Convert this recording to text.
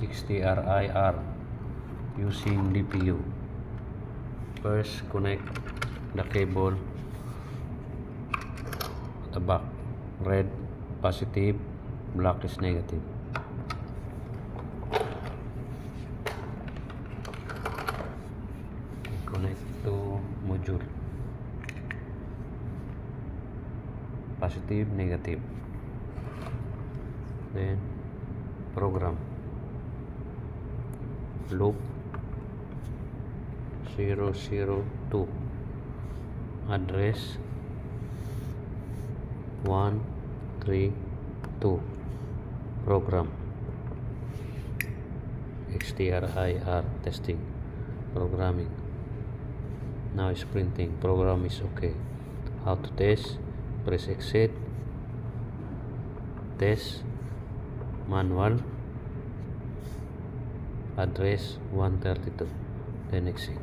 XTRIR using DPU. First, connect the cable at the back. Red positive, black is negative. Connect to module. Positive, negative. Then program. Loop 002. Address 132. Program. XTRIR testing. Programming. Now it's printing. Program is okay. How to test? Press exit. Test. Manual. Address 132. Then exit.